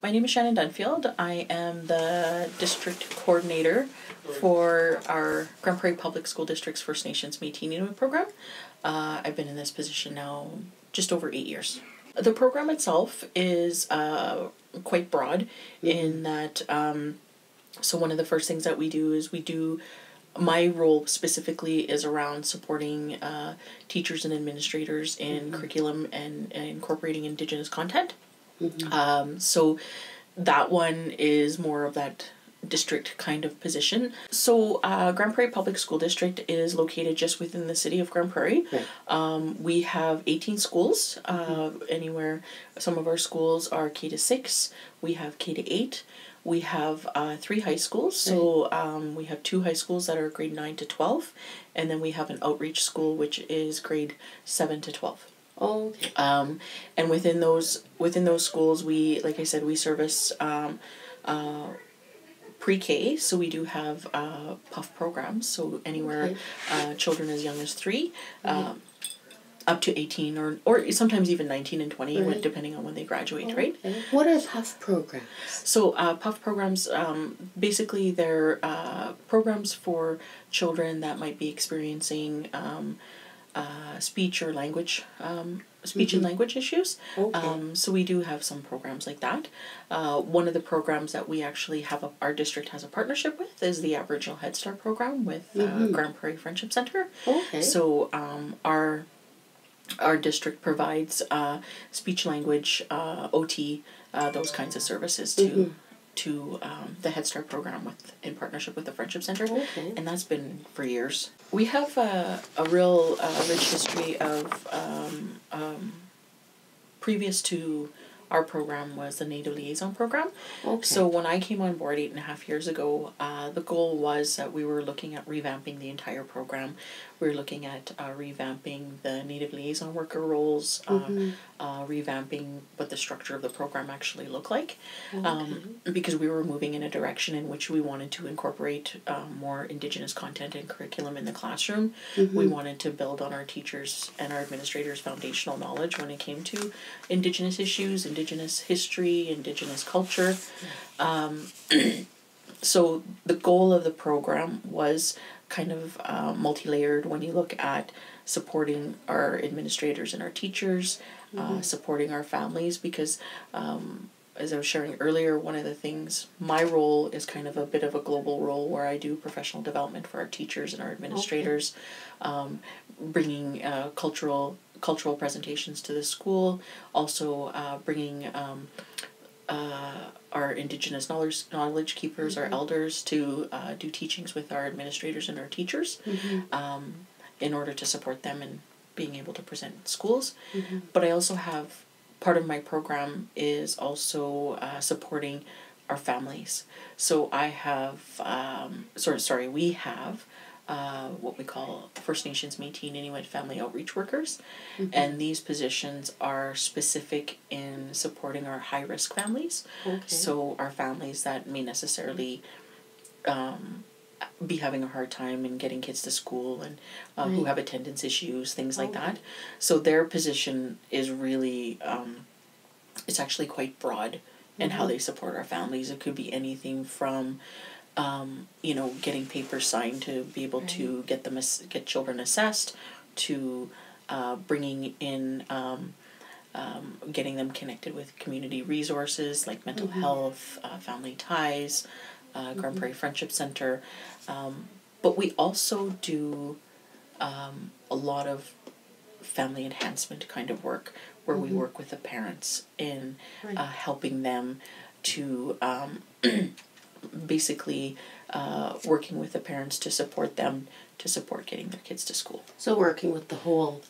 My name is Shannon Dunfield. I am the district coordinator for our Grande Prairie Public School District's First Nations Métis Inuit program. I've been in this position now just over 8 years. The program itself is quite broad in that, so one of the first things that we do, my role specifically is around supporting teachers and administrators in curriculum and incorporating Indigenous content. So that one is more of that district kind of position. So Grande Prairie Public School District is located just within the city of Grande Prairie. Right. We have 18 schools, anywhere. Some of our schools are K-6, we have K-8. We have 3 high schools, so we have 2 high schools that are grade 9 to 12, and then we have an outreach school which is grade 7 to 12. Oh, okay. And within those schools, we, like I said, we service pre-K, so we do have PUF programs, so anywhere children as young as 3, up to 18 or sometimes even 19 and 20, depending on when they graduate, right? What are PUF programs? So PUF programs, basically they're programs for children that might be experiencing speech or language, speech and language issues. So we do have some programs like that. One of the programs that we actually have, our district has a partnership with, is the Aboriginal Head Start program with Grande Prairie Friendship Center. So our district provides speech language, OT, those kinds of services to the Head Start program in partnership with the Friendship Center, and that's been for years. We have a real rich history of previous to our program was the Native Liaison program. So when I came on board 8.5 years ago, the goal was that we were looking at revamping the entire program. We were looking at revamping the Native Liaison worker roles, revamping what the structure of the program actually looked like, because we were moving in a direction in which we wanted to incorporate more Indigenous content and curriculum in the classroom. We wanted to build on our teachers and our administrators' foundational knowledge when it came to Indigenous issues, Indigenous history, Indigenous culture. So the goal of the program was kind of multi-layered when you look at supporting our administrators and our teachers, supporting our families, because as I was sharing earlier, one of the things, my role is kind of a bit of a global role where I do professional development for our teachers and our administrators, bringing cultural presentations to the school, also bringing our Indigenous knowledge keepers, our elders, to do teachings with our administrators and our teachers, in order to support them in being able to present in schools. But I also have, part of my program is also supporting our families. So I have, we have what we call First Nations Métis and Inuit family outreach workers, and these positions are specific in supporting our high-risk families. So our families that may necessarily be having a hard time in getting kids to school, and who have attendance issues, things like that. So their position is really, it's actually quite broad in how they support our families. It could be anything from getting papers signed to be able to get children assessed, to bringing in, getting them connected with community resources like mental health, family ties, Grande Prairie Friendship Center. But we also do a lot of family enhancement kind of work, where we work with the parents in helping them to basically working with the parents to support them, to support getting their kids to school. So working with the whole,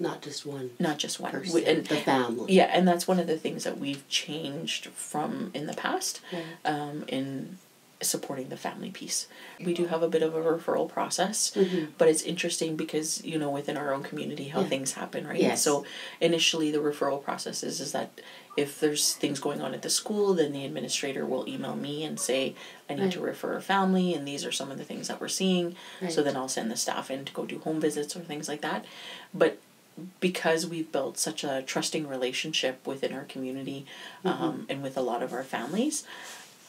not just one person, and the family. Yeah, and that's one of the things that we've changed from in the past, in supporting the family piece. We do have a bit of a referral process, but it's interesting because, within our own community, how things happen, right? So initially the referral process is that if there's things going on at the school, then the administrator will email me and say, I need to refer a family, and these are some of the things that we're seeing. So then I'll send the staff in to go do home visits or things like that. But because we've built such a trusting relationship within our community, and with a lot of our families,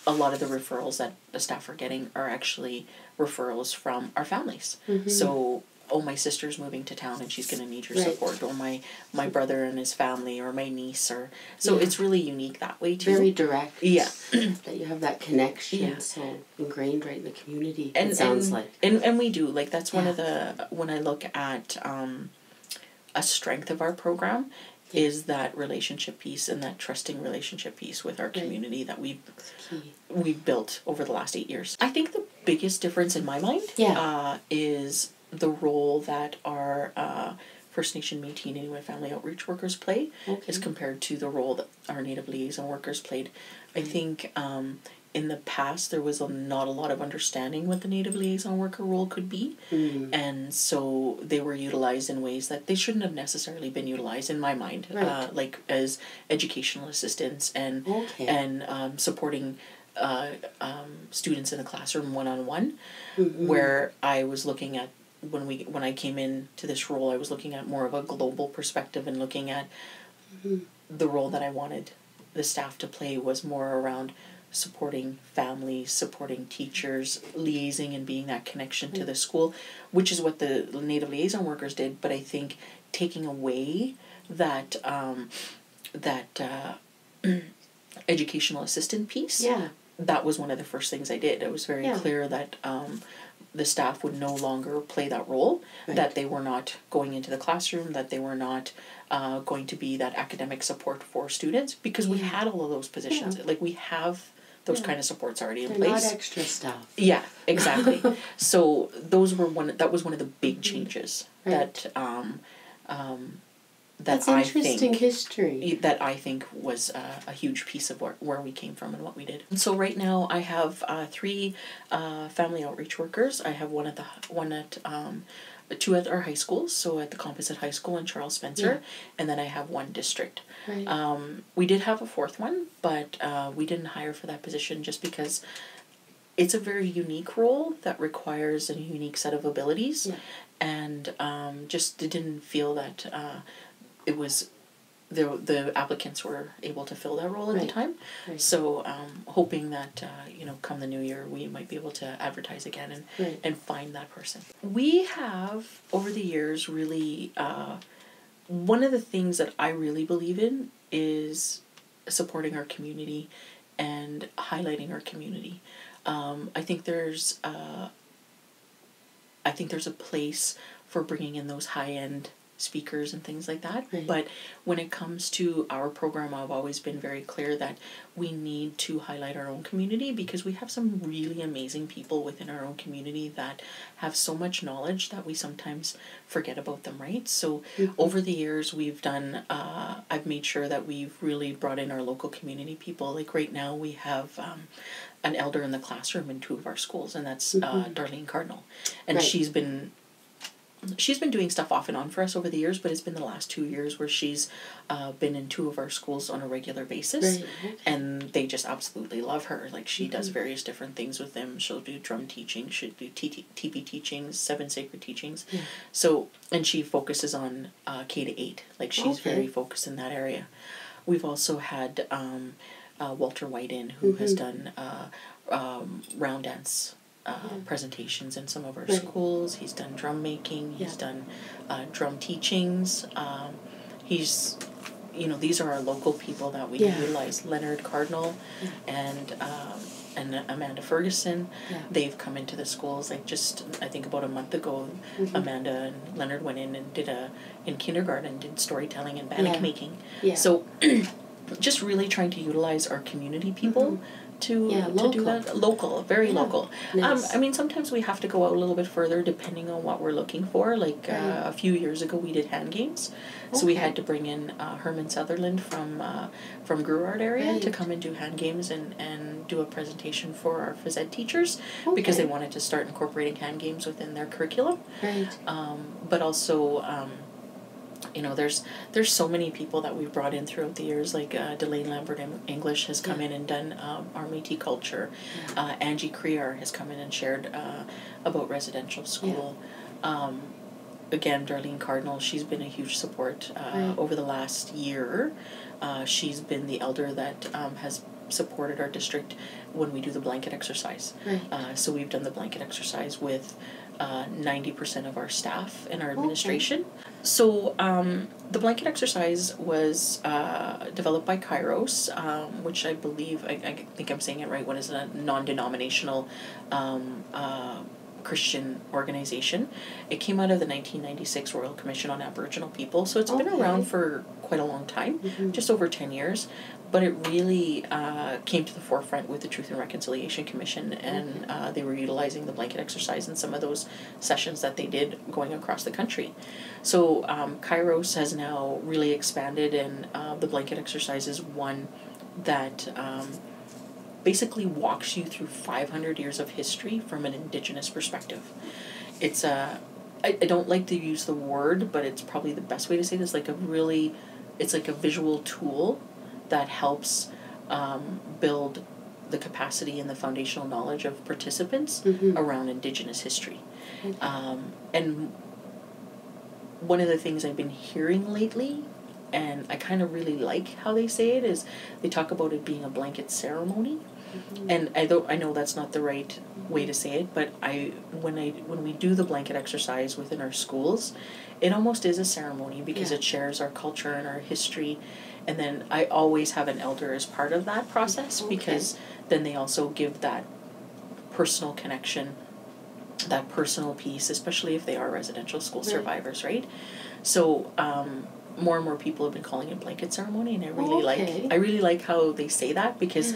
a lot of the referrals that the staff are getting are actually referrals from our families. So, oh, my sister's moving to town and she's going to need your support, or my brother and his family, or my niece, or so it's really unique that way too. Very direct. Yeah. That you have that connection so ingrained right in the community. And, it sounds like. And we do, like, that's one of the, when I look at a strength of our program, is that relationship piece and that trusting relationship piece with our community that we've built over the last 8 years. I think the biggest difference in my mind is the role that our First Nation, Métis, and Inuit family outreach workers play as compared to the role that our Native liaison workers played. I think in the past there was not a lot of understanding what the Native liaison worker role could be, and so they were utilized in ways that they shouldn't have necessarily been utilized in my mind, like as educational assistants and supporting students in the classroom one-on-one, where I was looking at when I came into this role, I was looking at more of a global perspective and looking at the role that I wanted the staff to play was more around supporting families, supporting teachers, liaising and being that connection to the school, which is what the Native liaison workers did. But I think taking away that educational assistant piece, that was one of the first things I did. It was very clear that the staff would no longer play that role, that they were not going into the classroom, that they were not going to be that academic support for students, because we had all of those positions. Like, we have those kind of supports already in place. Not extra stuff. Yeah, exactly. So that was one of the big changes that that's interesting history. That I think was a huge piece of where we came from and what we did. And so right now I have 3 family outreach workers. I have two at our high schools, so at the Composite High School in Charles Spencer, and then I have 1 district. We did have a 4th one, but we didn't hire for that position just because it's a very unique role that requires a unique set of abilities, and just didn't feel that it was the applicants were able to fill that role at the time. So hoping that come the new year we might be able to advertise again and find that person. We have over the years really one of the things that I really believe in is supporting our community and highlighting our community. I think there's a place for bringing in those high-end speakers and things like that, but when it comes to our program, I've always been very clear that we need to highlight our own community, because we have some really amazing people within our own community that have so much knowledge that we sometimes forget about them, right? So over the years we've done I've made sure that we've really brought in our local community people. Like right now we have an elder in the classroom in 2 of our schools, and that's Darlene Cardinal, and she's been doing stuff off and on for us over the years, but it's been the last 2 years where she's been in 2 of our schools on a regular basis, and they just absolutely love her. Like, she does various different things with them. She'll do drum teaching, she'll do TP teachings, 7 sacred teachings. So, and she focuses on K-8. Like, she's very focused in that area. We've also had Walter White in, who has done round dance presentations in some of our schools. He's done drum making. He's done drum teachings. He's, these are our local people that we utilize. Leonard Cardinal and Amanda Ferguson. They've come into the schools. Like, I think about a month ago, Amanda and Leonard went in and in kindergarten, did storytelling and bannock making. So just really trying to utilize our community people to do that. Local, very local. Nice. I mean, sometimes we have to go out a little bit further depending on what we're looking for. Like a few years ago we did hand games. So we had to bring in Herman Sutherland from Gruard area to come and do hand games and do a presentation for our phys ed teachers because they wanted to start incorporating hand games within their curriculum. But also there's so many people that we've brought in throughout the years, like Delane Lambert English has come in and done our Métis culture. Angie Crear has come in and shared about residential school. again, Darlene Cardinal, she's been a huge support over the last year. She's been the elder that has supported our district when we do the blanket exercise. Right. So we've done the blanket exercise with 90% of our staff and our administration. Okay. So the blanket exercise was developed by Kairos, which I believe, I think I'm saying it right, what is a non-denominational Christian organization. It came out of the 1996 Royal Commission on Aboriginal People, so it's been around for quite a long time, just over 10 years, but it really came to the forefront with the Truth and Reconciliation Commission, and they were utilizing the blanket exercise in some of those sessions that they did going across the country. So Kairos has now really expanded, and the blanket exercise is one that basically walks you through 500 years of history from an Indigenous perspective. It's I don't like to use the word, but it's probably the best way to say this, it's like a visual tool that helps build the capacity and the foundational knowledge of participants around Indigenous history. And one of the things I've been hearing lately, and I kind of really like how they say it, is they talk about it being a blanket ceremony. And I know that's not the right way to say it, but when we do the blanket exercise within our schools, it almost is a ceremony because it shares our culture and our history. And then I always have an elder as part of that process because then they also give that personal connection, that personal piece, especially if they are residential school survivors, right? So more and more people have been calling it blanket ceremony, and I really like how they say that because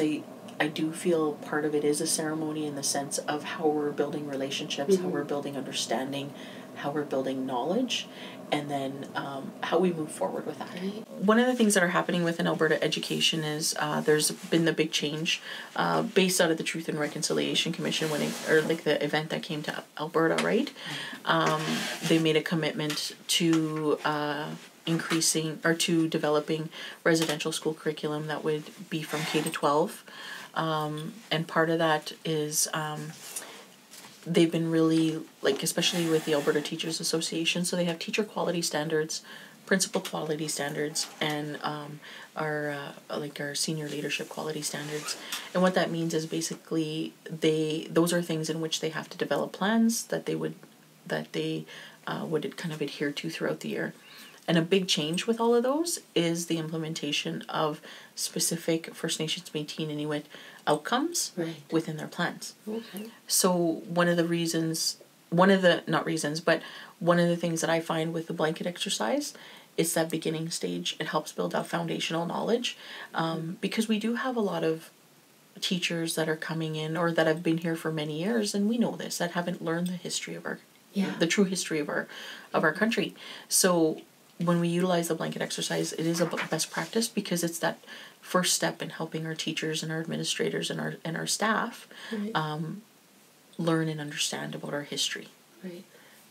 I do feel part of it is a ceremony in the sense of how we're building relationships, how we're building understanding, how we're building knowledge, and then how we move forward with that. Right. One of the things that are happening within Alberta education is there's been the big change based out of the Truth and Reconciliation Commission the event that came to Alberta, right? They made a commitment to increasing or to developing residential school curriculum that would be from K to 12. And part of that is they've been really, especially with the Alberta Teachers Association, so they have teacher quality standards, principal quality standards, and our senior leadership quality standards. And what that means is basically those are things in which they have to develop plans that they would kind of adhere to throughout the year. And a big change with all of those is the implementation of specific First Nations, Métis, and Inuit outcomes within their plans. Okay. So one of the things that I find with the blanket exercise is that beginning stage. It helps build out foundational knowledge because we do have a lot of teachers that are coming in or that have been here for many years, and we know this, that haven't learned the history of the true history of our country. So when we utilize the blanket exercise, it is a best practice because it's that first step in helping our teachers and our administrators and our staff learn and understand about our history. Right.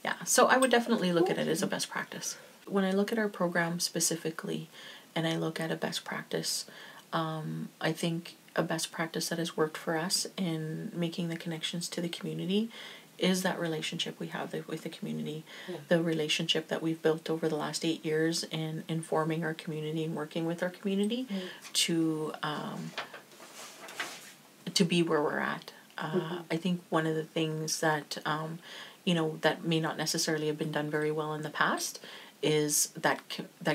Yeah. So I would definitely look at it as a best practice. When I look at our program specifically, and I look at a best practice, I think a best practice that has worked for us in making the connections to the community is that relationship we have with the community, the relationship that we've built over the last 8 years in informing our community and working with our community to be where we're at. I think one of the things that that may not necessarily have been done very well in the past is that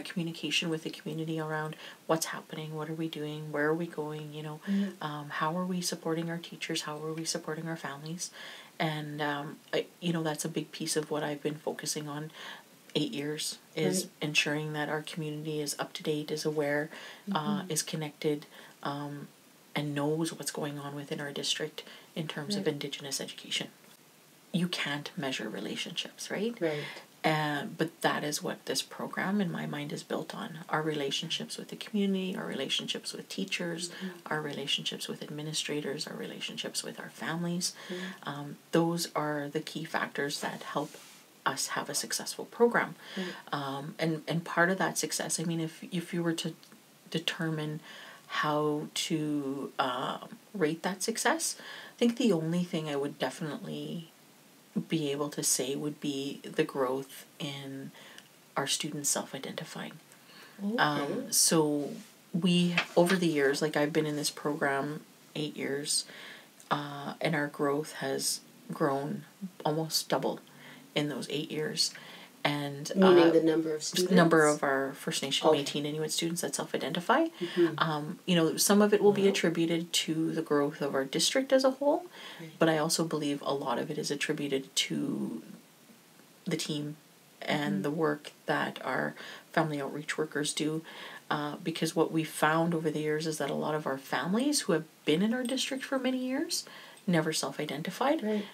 communication with the community around what's happening, what are we doing, where are we going, how are we supporting our teachers, how are we supporting our families. And, that's a big piece of what I've been focusing on 8 years is ensuring that our community is up to date, is aware, is connected, and knows what's going on within our district in terms of Indigenous education. You can't measure relationships, right? Right. But that is what this program, in my mind, is built on. Our relationships with the community, our relationships with teachers, our relationships with administrators, our relationships with our families. Those are the key factors that help us have a successful program. And part of that success, I mean, if you were to determine how to rate that success, I think the only thing I would definitely be able to say would be the growth in our students self-identifying. Okay. So we, over the years, like I've been in this program 8 years, and our growth has grown almost double in those 8 years. And meaning the number of students? Number of our First Nation, Métis, and Inuit students that self-identify. Some of it will be attributed to the growth of our district as a whole, but I also believe a lot of it is attributed to the team and the work that our family outreach workers do. Because what we found over the years is that a lot of our families who have been in our district for many years never self-identified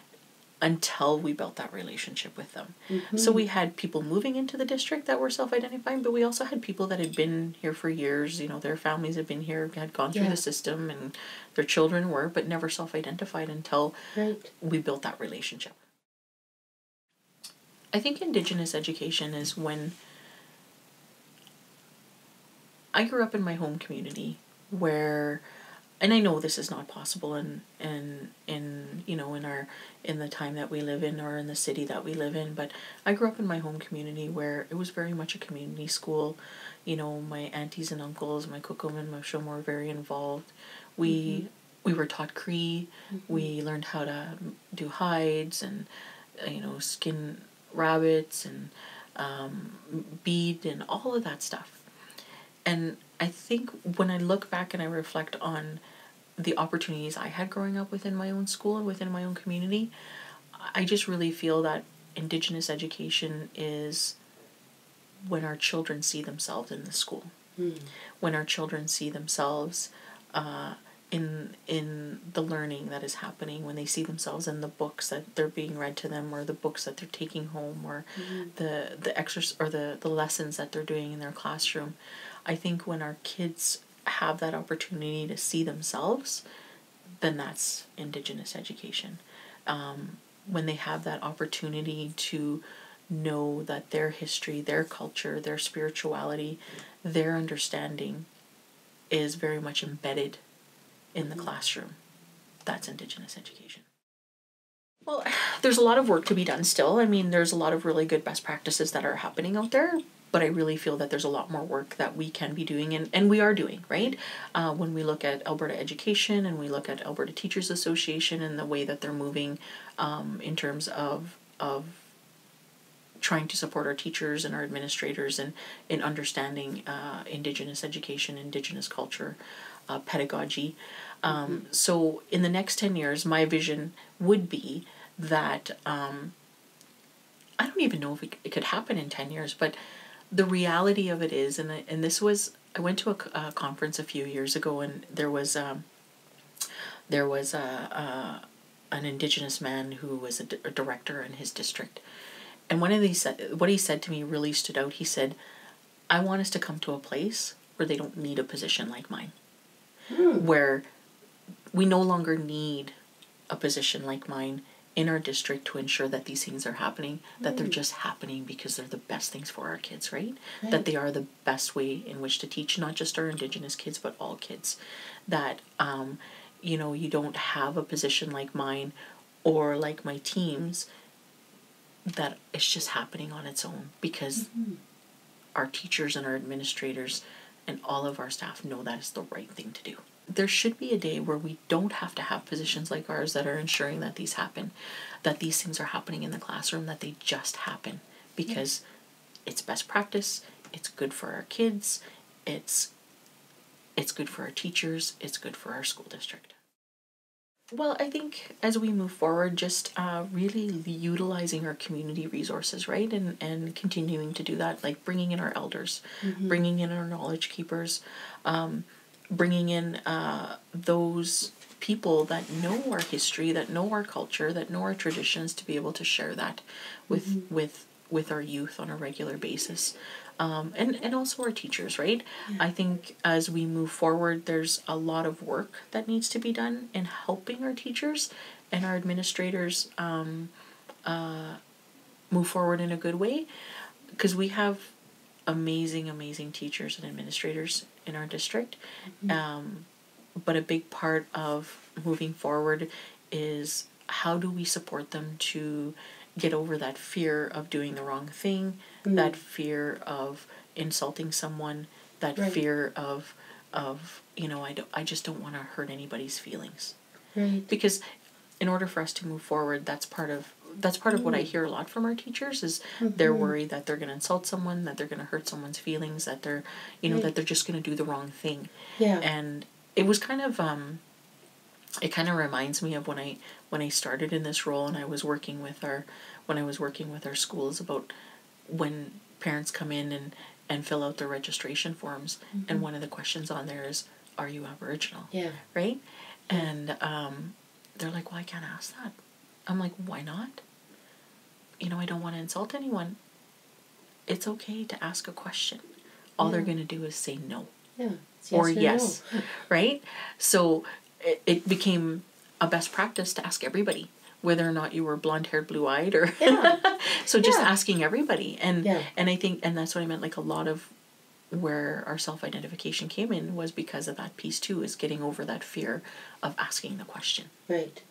until we built that relationship with them. So we had people moving into the district that were self-identifying, but we also had people that had been here for years, their families had been here, had gone through the system, and their children were, but never self-identified until we built that relationship. I think Indigenous education is when I grew up in my home community where, and I know this is not possible in the time that we live in or in the city that we live in, but I grew up in my home community where it was very much a community school. My aunties and uncles, my kukum and my shum were very involved. We were taught Cree. We learned how to do hides and skin rabbits and bead and all of that stuff. And I think when I look back and I reflect on the opportunities I had growing up within my own school and within my own community, I just really feel that Indigenous education is when our children see themselves in the school. When our children see themselves in the learning that is happening, when they see themselves in the books that they're being read to them, or the books that they're taking home, or the exercise or the lessons that they're doing in their classroom. I think when our kids have that opportunity to see themselves, then that's Indigenous education. When they have that opportunity to know that their history, their culture, their spirituality, their understanding is very much embedded in the classroom, that's Indigenous education. Well, there's a lot of work to be done still. I mean, there's a lot of really good best practices that are happening out there, but I really feel that there's a lot more work that we can be doing, and we are doing, right? When we look at Alberta Education and we look at Alberta Teachers Association and the way that they're moving in terms of trying to support our teachers and our administrators and in understanding Indigenous education, Indigenous culture, pedagogy. So in the next 10 years, my vision would be that, I don't even know if it could happen in 10 years, but the reality of it is, and this was, I went to a conference a few years ago, and there was an Indigenous man who was a director in his district. And what he said to me really stood out. He said, I want us to come to a place where they don't need a position like mine. Where we no longer need a position like mine in our district to ensure that these things are happening, that they're just happening because they're the best things for our kids, right? That they are the best way in which to teach not just our Indigenous kids, but all kids. That, you don't have a position like mine or like my team's, that it's just happening on its own because our teachers and our administrators and all of our staff know that is the right thing to do. There should be a day where we don't have to have positions like ours that are ensuring that these happen, that these things are happening in the classroom, that they just happen because it's best practice, it's good for our kids, it's good for our teachers, it's good for our school district. Well, I think as we move forward, just really utilizing our community resources, right? And continuing to do that, like bringing in our elders, bringing in our knowledge keepers, bringing in those people that know our history, that know our culture, that know our traditions, to be able to share that with our youth on a regular basis. And also our teachers, right? I think as we move forward, there's a lot of work that needs to be done in helping our teachers and our administrators move forward in a good way, because we have amazing teachers and administrators in our district. But a big part of moving forward is how do we support them to get over that fear of doing the wrong thing, that fear of insulting someone, that fear of I just don't want to hurt anybody's feelings. Right. Because in order for us to move forward, that's part of what I hear a lot from our teachers is they're worried that they're going to insult someone, that they're going to hurt someone's feelings, that they're, that they're just going to do the wrong thing. Yeah. And it was kind of, it kind of reminds me of when I started in this role and I was working with our schools about when parents come in and fill out their registration forms, and one of the questions on there is, are you Aboriginal? Yeah. Right? And they're like, well, I can't ask that. I'm like, why not? I don't want to insult anyone. It's okay to ask a question. All they're going to do is say no. Yeah. Yes or yes. No. Right? So it became a best practice to ask everybody, whether or not you were blonde-haired, blue-eyed, or... Yeah. So just asking everybody. And I think, and that's what I meant, like a lot of where our self-identification came in was because of that piece too, is getting over that fear of asking the question. Right.